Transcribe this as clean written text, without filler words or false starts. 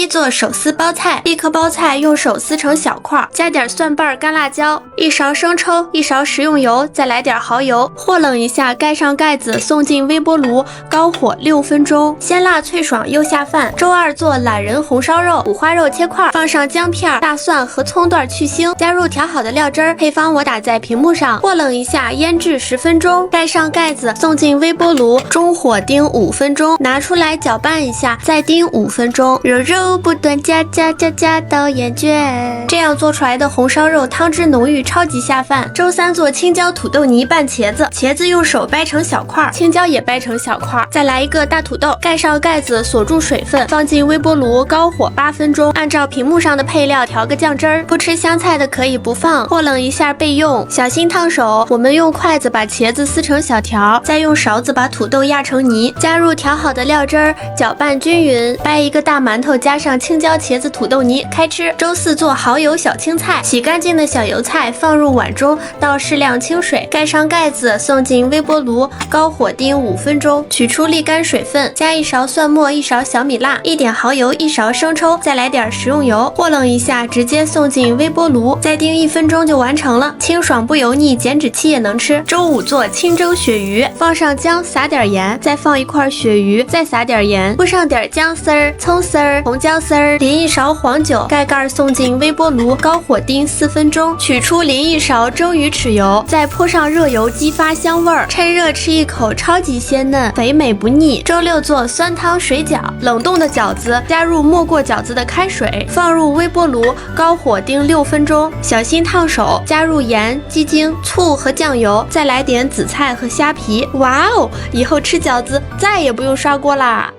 一做手撕包菜，一颗包菜用手撕成小块，加点蒜瓣、干辣椒，一勺生抽，一勺食用油，再来点蚝油，和冷一下，盖上盖子，送进微波炉，高火6分钟，鲜辣脆爽又下饭。周二做懒人红烧肉，五花肉切块，放上姜片、大蒜和葱段去腥，加入调好的料汁儿，配方我打在屏幕上，和冷一下，腌制10分钟，盖上盖子，送进微波炉，中火叮5分钟，拿出来搅拌一下，再叮5分钟，肉肉不断加到厌倦。这样做出来的红烧肉汤汁浓郁，超级下饭。周三做青椒土豆泥拌茄子，茄子用手掰成小块，青椒也掰成小块，再来一个大土豆，盖上盖子锁住水分，放进微波炉，高火8分钟，按照屏幕上的配料调个酱汁儿。不吃香菜的可以不放，和冷一下备用。小心烫手，我们用筷子把茄子撕成小条，再用勺子把土豆压成泥，加入调好的料汁儿，搅拌均匀，掰一个大馒头，加上青椒、茄子、土豆泥，开吃。周四做蚝油小青菜，洗干净的小油菜放入碗中，倒适量清水，盖上盖子，送进微波炉，高火叮5分钟，取出沥干水分，加1勺蒜末、1勺小米辣、1点蚝油、1勺生抽，再来点食用油，和冷一下，直接送进微波炉，再叮1分钟就完成了，清爽不油腻，减脂期也能吃。周五做清蒸鳕鱼，放上姜，撒点盐，再放一块鳕鱼，再撒点盐，铺上点姜丝儿、葱丝儿、红椒丝儿，淋1勺黄酒，盖盖送进微波炉，高火叮4分钟，取出淋1勺蒸鱼豉油，再泼上热油，激发香味儿，趁热吃一口，超级鲜嫩，肥美不腻。周六做酸汤水饺，冷冻的饺子加入没过饺子的开水，放入微波炉，高火叮6分钟，小心烫手，加入盐、鸡精、醋和酱油，再来点紫菜和虾皮。哇哦，以后吃饺子再也不用刷锅啦！